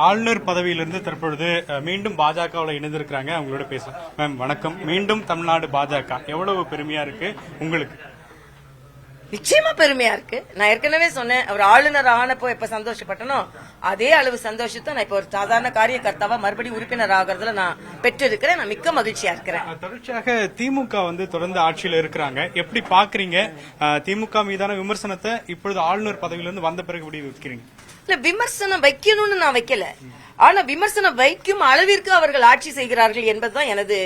ஆளுநர் பதவியிலிருந்து தற்பொழுது மீண்டும் பாஜகவில் இணைந்திருக்கிறாங்க. அவங்களோட பேசலாம். மேம் வணக்கம். மீண்டும் தமிழ்நாடு பாஜக எவ்வளவு பெருமையா இருக்கு உங்களுக்கு? நிச்சயமா பெருமையா இருக்கு. நான் ஏற்கனவே சொன்னேன், அவர் ஆளுநர் ஆனப்போ எப்ப சந்தோஷப்பட்டனோ அதே அளவு சந்தோஷத்தை நான் இப்ப ஒரு சாதாரண காரியகர்த்தாவா மறுபடியும் உறுப்பினர் ஆகிறதுல நான் பெற்றிருக்கிறேன். நான் மிக்க மகிழ்ச்சியா இருக்கிறேன். தொடர்ச்சியாக திமுக தொடர்ந்து ஆட்சியில இருக்கிறாங்க. எப்படி பாக்குறீங்க திமுக மீதான விமர்சனத்தை இப்பொழுது ஆளுநர் பதவியிலிருந்து வந்த பிறகு எப்படி வைக்கிறீங்க? இல்ல, விமர்சனம் வைக்கணும்னு நான் வைக்கல. ஆனா விமர்சனம் வைக்கும் அளவிற்கு அவர்கள் ஆட்சி செய்கிறார்கள் என்பதுதான் எனது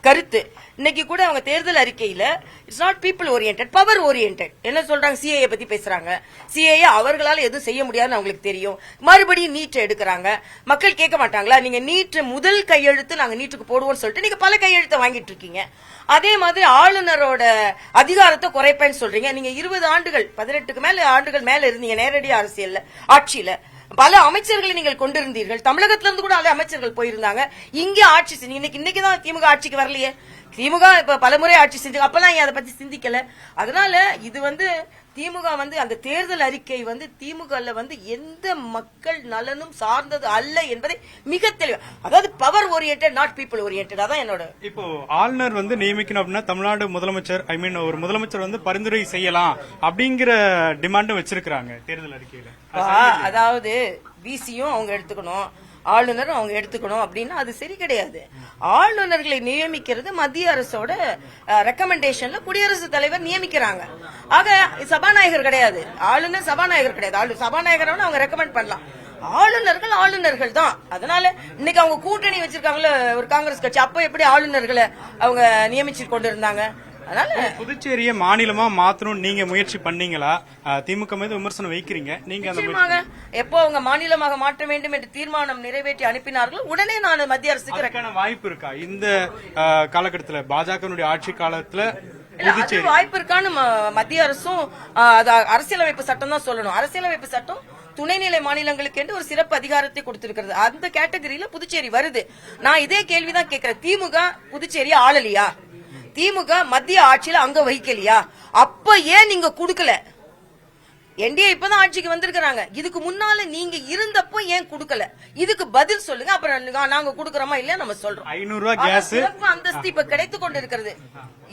கருத்து. இன்னைக்கு கூட அவங்க தேர்தல் அறிக்கையில it's not people oriented, power oriented என்ன சொல்றாங்க? சிஏஏ பத்தி பேசுறாங்க. சிஏஏ அவர்களால எதுவும் செய்ய முடியாதுன்னு அவங்களுக்கு தெரியும். மறுபடியும் நீட் எடுக்கிறாங்க. மக்கள் கேட்க மாட்டாங்களா? நீங்க நீட் முதல் கையெழுத்து நாங்க நீட்டுக்கு போடுவோம்னு சொல்லிட்டு நீங்க பல கையெழுத்தை வாங்கிட்டு இருக்கீங்க. அதே மாதிரி ஆளுநரோட அதிகாரத்தை குறைப்பேன்னு சொல்றீங்க. நீங்க 20 ஆண்டுகள் 18க்கு மேல ஆண்டுகள் மேல இருந்தீங்க நேரடி அரசியல்ல ஆட்சியில. பல அமைச்சர்களை நீங்கள் கொண்டிருந்தீர்கள். தமிழகத்துல இருந்து கூட அமைச்சர்கள் போயிருந்தாங்க. இங்க ஆட்சி இன்னைக்குதான் திமுக ஆட்சிக்கு வரலையே. திமுக இப்ப பலமுறை ஆட்சி செஞ்சு அப்பெல்லாம் அதை பத்தி சிந்திக்கல. அதனால இது திமுக அந்த தேர்தல் அறிக்கை திமுக எந்த மக்கள் நலனும் சார்ந்தது அல்ல என்பதை மிக தெளிவா, அதாவது power oriented not people oriented. அதான் என்னோட. இப்போ ஆளுநர் நியமிக்கணும் அப்படின்னா தமிழ்நாடு முதலமைச்சர் ஒரு முதலமைச்சர் பரிந்துரை செய்யலாம் அப்படிங்கிற டிமாண்டும் வச்சிருக்காங்க தேர்தல் அறிக்கையில. அதாவது விசியும் அவங்க எடுத்துக்கணும், ஆளுநரும் அவங்க எடுத்துக்கணும் அப்படின்னா அது சரி கிடையாது. ஆளுநர்களை நியமிக்கிறது மத்திய அரசோட ரெக்கமெண்டேஷன்ல குடியரசுத் தலைவர் நியமிக்கிறாங்க. ஆக சபாநாயகர் கிடையாது, ஆளுநர் சபாநாயகர் கிடையாது. சபாநாயகர் அவங்க ரெக்கமெண்ட் பண்ணலாம். ஆளுநர்கள் தான். அதனால இன்னைக்கு அவங்க கூட்டணி வச்சிருக்காங்களே ஒரு காங்கிரஸ் கட்சி, அப்ப எப்படி ஆளுநர்களை அவங்க நியமிச்சு கொண்டு இருந்தாங்க? புதுச்சேரியை மாநிலமா மாத்தணும் நீங்க முயற்சி பண்ணீங்களா? திமுக மீது விமர்சனம் வைக்கிறீங்க நீங்க. எப்போ அவங்க மாநிலமாக மாற்ற வேண்டும் என்று தீர்மானம் நிறைவேற்றி அனுப்பினார்கள், உடனே நான் மத்திய அரசுக்கு வாய்ப்பு இருக்கா இந்த காலகட்டத்தில் பாஜக ஆட்சி காலத்துல? வாய்ப்பு இருக்கான்னு மத்திய அரசும் அரசியலமைப்பு சட்டம் தான் சொல்லணும். அரசியலமைப்பு சட்டம் துணைநிலை மாநிலங்களுக்கு என்று ஒரு சிறப்பு அதிகாரத்தை கொடுத்திருக்கிறது. அந்த கேட்டகரியில புதுச்சேரி வருது. நான் இதே கேள்விதான் கேட்கிறேன். திமுக புதுச்சேரி ஆளலியா? திமுக மத்திய ஆட்சியில அங்க வகிக்கலையா? அப்ப ஏன் நீங்க குடுக்கல? என்டிஏ இப்பதான் ஆட்சிக்கு வந்திருக்காங்க. இதுக்கு முன்னால நீங்க இருந்தப்போ ஏன் குடுக்கல? இதுக்கு பதில் சொல்லுங்க. அப்புறம் நாங்க குடுக்கறோமா இல்ல நம்ம சொல்றோம். 500 ரூபாய் கேஸ் சிறப்பு அந்தஸ்து இப்ப கிடைத்துக் கொண்டிருக்கிறது.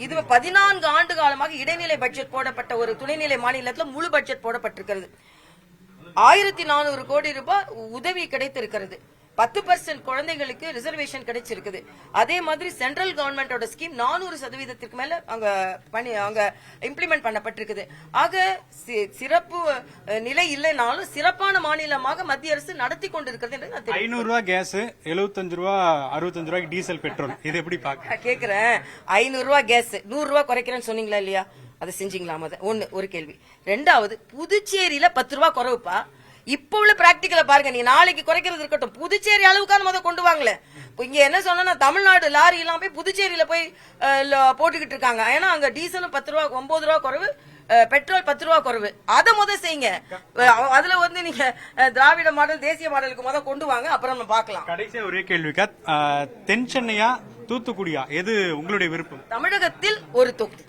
இது 14 ஆண்டு காலமாக இடைநிலை பட்ஜெட் போடப்பட்ட ஒரு துணைநிலை மாநிலத்துல முழு பட்ஜெட் போடப்பட்டிருக்கிறது. 1400 கோடி ரூபாய் உதவி கிடைத்திருக்கிறது. 10% குழந்தைகளுக்கு ரிசர்வேஷன் கிடைச்சிருக்குது. அதே மாதிரி சென்ட்ரல் கவர்மெண்டோட ஸ்கீம் 400% மேல அங்க இம்ப்ளிமெண்ட் பண்ணப்பட்டிருக்குது. ஆக சிறப்பு நிலை இல்லைனாலும் சிறப்பான மாநிலமாக மத்திய அரசு நடத்தி கொண்டிருக்கிறது. 500 ரூபாய் கேஸ், 75 ரூபாய் 65 ரூபாய்க்கு டீசல் பெட்ரோல், இது எப்படி கேக்குறேன்? 500 ரூபாய் கேஸ் 100 ரூபாய் குறைக்கிறேன்னு சொன்னீங்களா இல்லையா? அதை செஞ்சீங்களா? ஒரு கேள்வி. ரெண்டாவது, புதுச்சேரியில 10 ரூபாய் குறைவுப்பா. இப்ப உள்ள பிராக்டிகல பாருங்க. நீ நாளைக்கு குறைக்கிறது இருக்கட்டும், புதுச்சேரி அளவுக்கான கொண்டு வாங்கல. இங்க என்ன சொன்னா தமிழ்நாடு லாரி எல்லாம் போய் புதுச்சேரியில போய் போட்டுக்கிட்டு இருக்காங்க. ஏன்னா அங்க டீசலும் 10 ரூபாய் 9 ரூபாய் குறைவு, பெட்ரோல் 10 ரூபாய் குறைவு. அதை செய்யுங்க. அதுல நீங்க திராவிட மாடல் தேசிய மாடலுக்கு கொண்டு வாங்க, அப்புறம் நம்ம பார்க்கலாம். கடைசியா ஒரே கேள்விக்கா, தென் சென்னையா தூத்துக்குடியா எது உங்களுடைய விருப்பம்? தமிழகத்தில் ஒரு தொகுதி